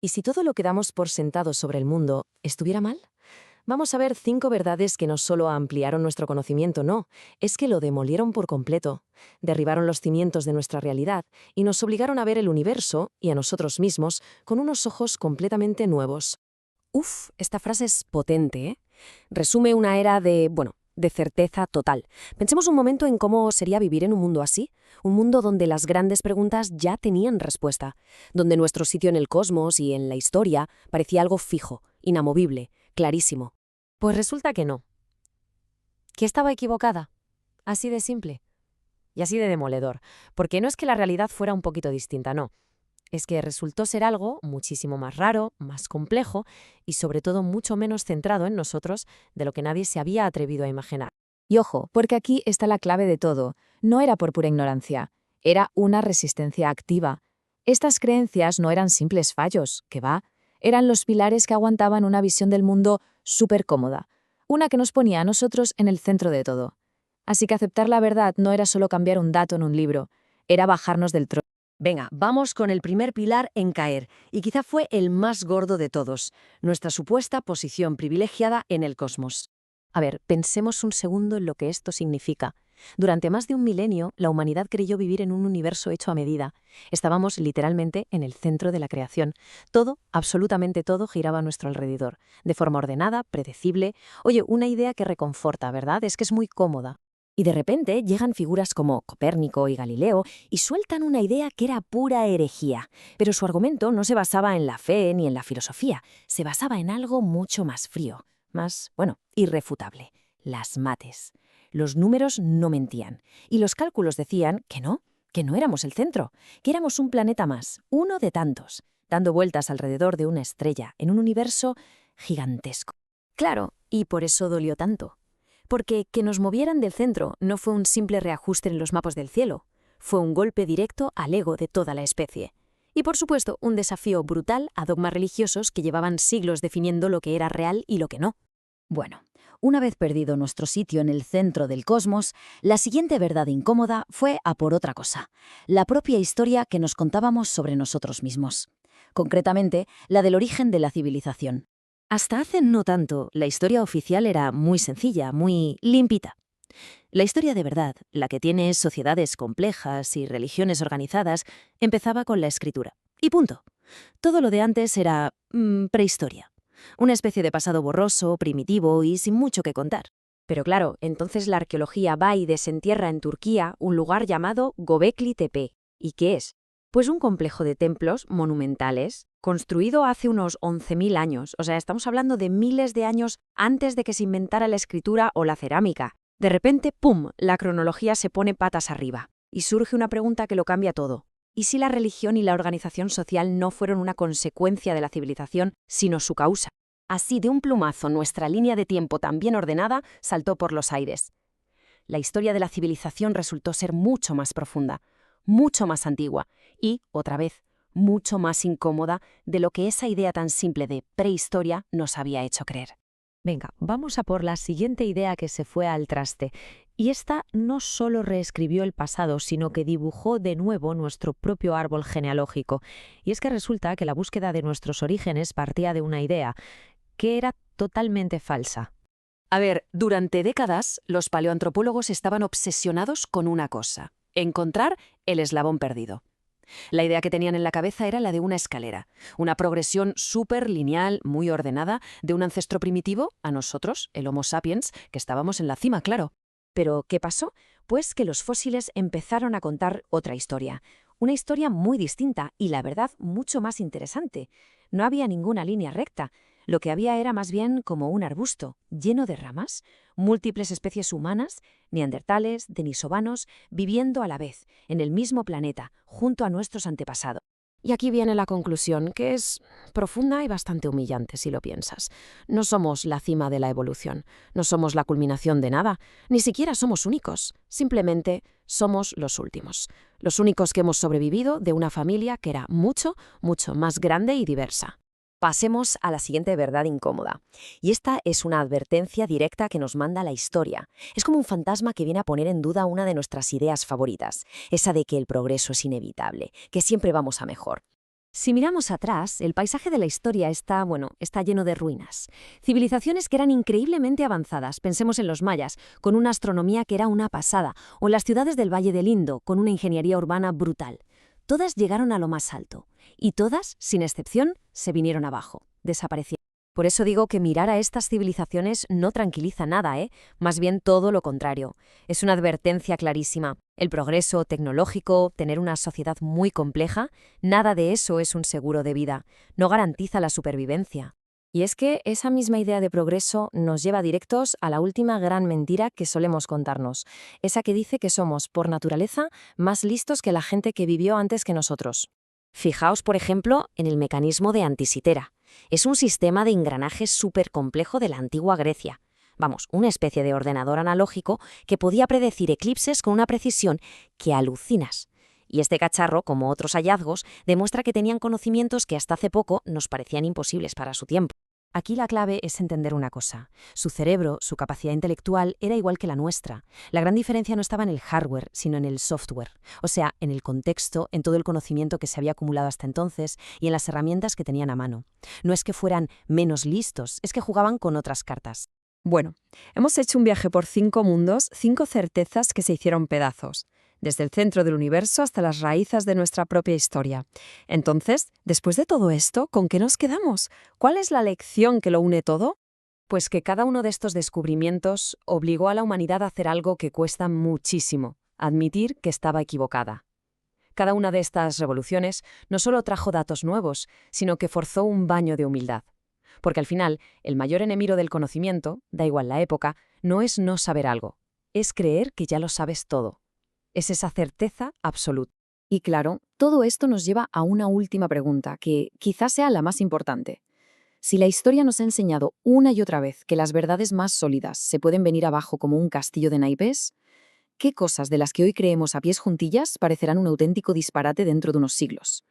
¿Y si todo lo que damos por sentado sobre el mundo estuviera mal? Vamos a ver 5 verdades que no solo ampliaron nuestro conocimiento, no, es que lo demolieron por completo. Derribaron los cimientos de nuestra realidad y nos obligaron a ver el universo y a nosotros mismos con unos ojos completamente nuevos. Uf, esta frase es potente, ¿eh? Resume una era de certeza total. Pensemos un momento en cómo sería vivir en un mundo así, un mundo donde las grandes preguntas ya tenían respuesta, donde nuestro sitio en el cosmos y en la historia parecía algo fijo, inamovible, clarísimo. Pues resulta que no. Que estaba equivocada. Así de simple. Y así de demoledor. Porque no es que la realidad fuera un poquito distinta, no. Es que resultó ser algo muchísimo más raro, más complejo y sobre todo mucho menos centrado en nosotros de lo que nadie se había atrevido a imaginar. Y ojo, porque aquí está la clave de todo. No era por pura ignorancia, era una resistencia activa. Estas creencias no eran simples fallos, que va, eran los pilares que aguantaban una visión del mundo súper cómoda, una que nos ponía a nosotros en el centro de todo. Así que aceptar la verdad no era solo cambiar un dato en un libro, era bajarnos del trono. Venga, vamos con el primer pilar en caer, y quizá fue el más gordo de todos, nuestra supuesta posición privilegiada en el cosmos. A ver, pensemos un segundo en lo que esto significa. Durante más de un milenio, la humanidad creyó vivir en un universo hecho a medida. Estábamos literalmente en el centro de la creación. Todo, absolutamente todo, giraba a nuestro alrededor, de forma ordenada, predecible. Oye, una idea que reconforta, ¿verdad? Es que es muy cómoda. Y de repente llegan figuras como Copérnico y Galileo y sueltan una idea que era pura herejía. Pero su argumento no se basaba en la fe ni en la filosofía, se basaba en algo mucho más frío, más, irrefutable: las mates. Los números no mentían, y los cálculos decían que no éramos el centro, que éramos un planeta más, uno de tantos, dando vueltas alrededor de una estrella en un universo gigantesco. Claro, y por eso dolió tanto. Porque que nos movieran del centro no fue un simple reajuste en los mapas del cielo, fue un golpe directo al ego de toda la especie. Y por supuesto, un desafío brutal a dogmas religiosos que llevaban siglos definiendo lo que era real y lo que no. Bueno, una vez perdido nuestro sitio en el centro del cosmos, la siguiente verdad incómoda fue a por otra cosa, la propia historia que nos contábamos sobre nosotros mismos. Concretamente, la del origen de la civilización. Hasta hace no tanto, la historia oficial era muy sencilla, muy limpita. La historia de verdad, la que tiene sociedades complejas y religiones organizadas, empezaba con la escritura. Y punto. Todo lo de antes era prehistoria. Una especie de pasado borroso, primitivo y sin mucho que contar. Pero claro, entonces la arqueología va y desentierra en Turquía un lugar llamado Göbekli Tepe. ¿Y qué es? Pues un complejo de templos monumentales, construido hace unos 11.000 años. O sea, estamos hablando de miles de años antes de que se inventara la escritura o la cerámica. De repente, ¡pum!, la cronología se pone patas arriba. Y surge una pregunta que lo cambia todo. ¿Y si la religión y la organización social no fueron una consecuencia de la civilización, sino su causa? Así, de un plumazo, nuestra línea de tiempo tan bien ordenada saltó por los aires. La historia de la civilización resultó ser mucho más profunda, mucho más antigua y, otra vez, mucho más incómoda de lo que esa idea tan simple de prehistoria nos había hecho creer. Venga, vamos a por la siguiente idea que se fue al traste. Y esta no solo reescribió el pasado, sino que dibujó de nuevo nuestro propio árbol genealógico. Y es que resulta que la búsqueda de nuestros orígenes partía de una idea que era totalmente falsa. A ver, durante décadas los paleoantropólogos estaban obsesionados con una cosa: encontrar el eslabón perdido. La idea que tenían en la cabeza era la de una escalera, una progresión súper lineal, muy ordenada, de un ancestro primitivo a nosotros, el Homo sapiens, que estábamos en la cima, claro. Pero, ¿qué pasó? Pues que los fósiles empezaron a contar otra historia. Una historia muy distinta y, la verdad, mucho más interesante. No había ninguna línea recta. Lo que había era más bien como un arbusto, lleno de ramas, múltiples especies humanas, neandertales, denisovanos, viviendo a la vez, en el mismo planeta, junto a nuestros antepasados. Y aquí viene la conclusión, que es profunda y bastante humillante si lo piensas. No somos la cima de la evolución, no somos la culminación de nada, ni siquiera somos únicos. Simplemente somos los únicos que hemos sobrevivido de una familia que era mucho, mucho más grande y diversa. Pasemos a la siguiente verdad incómoda. Y esta es una advertencia directa que nos manda la historia. Es como un fantasma que viene a poner en duda una de nuestras ideas favoritas, esa de que el progreso es inevitable, que siempre vamos a mejor. Si miramos atrás, el paisaje de la historia está lleno de ruinas. Civilizaciones que eran increíblemente avanzadas, pensemos en los mayas, con una astronomía que era una pasada, o en las ciudades del Valle del Indo, con una ingeniería urbana brutal. Todas llegaron a lo más alto, y todas, sin excepción, se vinieron abajo, desaparecieron. Por eso digo que mirar a estas civilizaciones no tranquiliza nada, ¿eh? Más bien todo lo contrario. Es una advertencia clarísima. El progreso tecnológico, tener una sociedad muy compleja, nada de eso es un seguro de vida. No garantiza la supervivencia. Y es que esa misma idea de progreso nos lleva directos a la última gran mentira que solemos contarnos, esa que dice que somos, por naturaleza, más listos que la gente que vivió antes que nosotros. Fijaos, por ejemplo, en el mecanismo de Antisitera. Es un sistema de engranajes súper complejo de la antigua Grecia. Vamos, una especie de ordenador analógico que podía predecir eclipses con una precisión que alucinas. Y este cacharro, como otros hallazgos, demuestra que tenían conocimientos que hasta hace poco nos parecían imposibles para su tiempo. Aquí la clave es entender una cosa. Su cerebro, su capacidad intelectual, era igual que la nuestra. La gran diferencia no estaba en el hardware, sino en el software. O sea, en el contexto, en todo el conocimiento que se había acumulado hasta entonces y en las herramientas que tenían a mano. No es que fueran menos listos, es que jugaban con otras cartas. Bueno, hemos hecho un viaje por 5 mundos, 5 certezas que se hicieron pedazos, desde el centro del universo hasta las raíces de nuestra propia historia. Entonces, después de todo esto, ¿con qué nos quedamos? ¿Cuál es la lección que lo une todo? Pues que cada uno de estos descubrimientos obligó a la humanidad a hacer algo que cuesta muchísimo: admitir que estaba equivocada. Cada una de estas revoluciones no solo trajo datos nuevos, sino que forzó un baño de humildad. Porque al final, el mayor enemigo del conocimiento, da igual la época, no es no saber algo, es creer que ya lo sabes todo. Es esa certeza absoluta. Y claro, todo esto nos lleva a una última pregunta, que quizás sea la más importante. Si la historia nos ha enseñado una y otra vez que las verdades más sólidas se pueden venir abajo como un castillo de naipes, ¿qué cosas de las que hoy creemos a pies juntillas parecerán un auténtico disparate dentro de unos siglos?